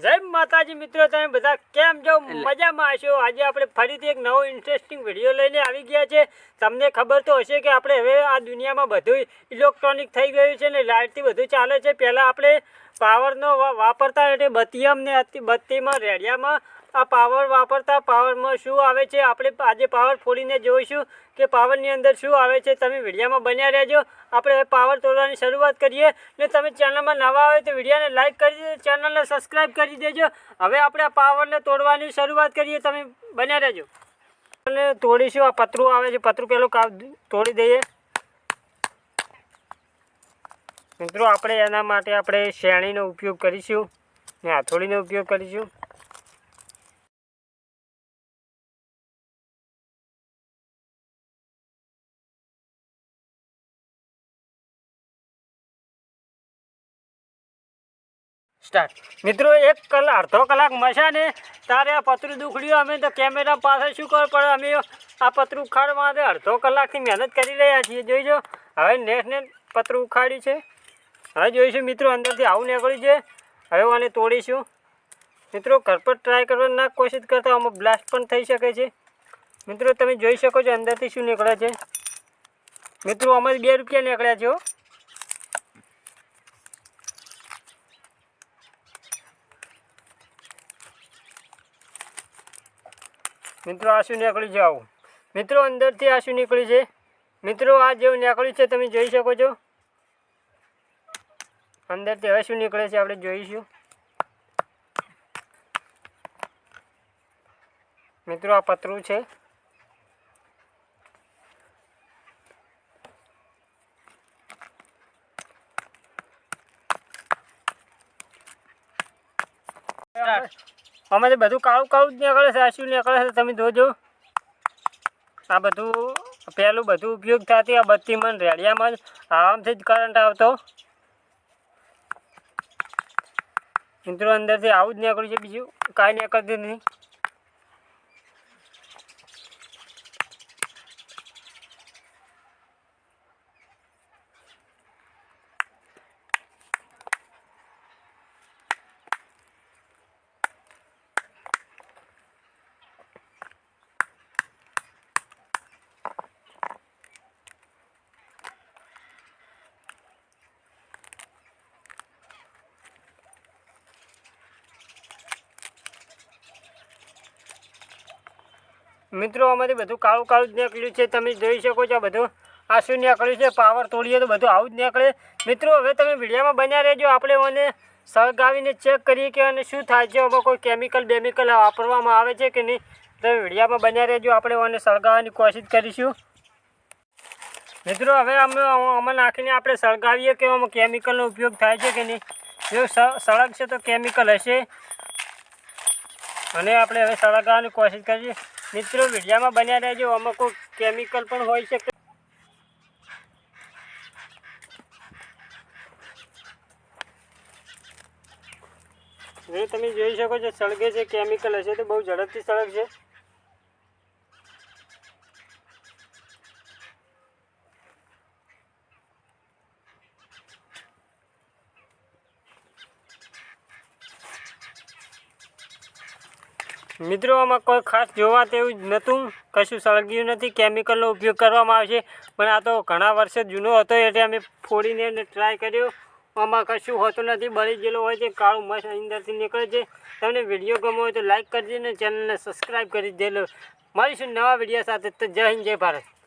જય માતાજી મિત્રો, તમે બધા કેમ છો? મજામાં હશો? આજે આપણે ફરીથી એક નવો ઇન્ટરેસ્ટિંગ વિડીયો લઈને આવી ગયા છે. તમને ખબર તો હશે કે આપણે હવે આ દુનિયામાં બધું ઇલેક્ટ્રોનિક થઈ ગયું છે ને લાઇટથી બધું ચાલે છે. પહેલાં આપણે પાવરનો વાપરતા એટલે બત્તીમાં ને બત્તીમાં રેડિયામાં આ પાવર વાપરતા. પાવરમાં શું આવે છે આપણે આજે પાવર ફોડીને જોઈશું કે પાવરની અંદર શું આવે છે. તમે વિડીયોમાં બન્યા રહેજો. આપણે પાવર તોડવાની શરૂઆત કરીએ ને તમે ચેનલમાં નવા આવે તો વિડીયોને લાઇક કરી દેજો, ચેનલને સબસ્ક્રાઈબ કરી દેજો. હવે આપણે આ પાવરને તોડવાની શરૂઆત કરીએ, તમે બન્યા રહેજો. અને તોડીશું. આ પતરું આવે છે, પતરું પેલું તોડી દઈએ મિત્રો. આપણે એના માટે આપણે શેણીનો ઉપયોગ કરીશું ને હાથોડીનો ઉપયોગ કરીશું. સ્ટાર્ટ મિત્રો. અડધો કલાક મસા ને તારે આ પતરું દુખડ્યું. અમે તો કેમેરા પાસે શું ખબર પડે, અમે આ પતરું ઉખાડવા માટે અડધો કલાકથી મહેનત કરી રહ્યા છીએ. જોઈજો હવે નેટ પતરું ઉખાડ્યું છે. હવે જોઈશું મિત્રો, અંદરથી આવું નીકળ્યું છે. હવે આને તોડીશું મિત્રો. ઘર પર ટ્રાય કરવાની કોશિશ કરતા આમાં બ્લાસ્ટ પણ થઈ શકે છે મિત્રો. તમે જોઈ શકો છો અંદરથી શું નીકળે છે મિત્રો. આમાં 2 રૂપિયા નીકળ્યા છે મિત્રો. આ શું નીકળ્યું છે આવું મિત્રો? અંદરથી આ શું નીકળ્યું છે મિત્રો? આ જેવું નીકળ્યું છે, તમે જોઈ શકો છો અંદરથી. હવે શું નીકળે છે આપણે જોઈશું મિત્રો. આ પતરું છે. આમાંથી બધું કાળું કાળું જ નીકળે છે. આ શું નીકળે છે તમે જોજો. આ બધું પહેલું બધું ઉપયોગ થતી આ બત્તીમાં રેડિયામાં જ આરામથી જ કરંટ આવતો મિત્રો. અંદરથી આવું જ નીકળ્યું છે, બીજું કાંઈ નીકળતું નથી. મિત્રો આમાંથી બધું કાળું કાળું જ નીકળ્યું છે, તમે જોઈ શકો છો. બધું આ શું નીકળ્યું છે? પાવર તોડીએ તો બધું આવું જ નીકળે મિત્રો. હવે તમે વિડીયોમાં બન્યા રહેજો. આપણે મને સળગાવીને ચેક કરીએ કે અને શું થાય છે. આમાં કોઈ કેમિકલ વાપરવામાં આવે છે કે નહીં. તમે વિડીયોમાં બન્યા રહેજો. આપણે મને સળગાવવાની કોશિશ કરીશું મિત્રો. હવે આમાં નાખીને આપણે સળગાવીએ કે આમાં કેમિકલનો ઉપયોગ થાય છે કે નહીં. જો સળગશે તો કેમિકલ હશે અને આપણે હવે સળગાવવાની કોશિશ કરીએ મિત્રો. વિડીયોમાં બન્યા રહેજો. આમાં કોઈ કેમિકલ પણ હોઈ શકે. જો તમે જોઈ શકો છો સળગે છે. કેમિકલ હશે તો બહુ ઝડપથી સળગશે. મિત્રો આમાં કોઈ ખાસ જોવા તેવું જ નહોતું, કશું સળગ્યું નથી. કેમિકલનો ઉપયોગ કરવામાં આવશે પણ આ તો ઘણા વર્ષો જૂનો હતો એટલે અમે ફોડીને ટ્રાય કર્યો. આમાં કશું હોતું નથી, બળી ગયેલું હોય છે, કાળું મસ્ત અંદરથી નીકળે છે. તમને વિડીયો ગમો હોય તો લાઇક કરી દેજો ને ચેનલને સબસ્ક્રાઈબ કરી દેજો. મળીશું નવા વિડીયો સાથે. તો જય હિન્દ, જય ભારત.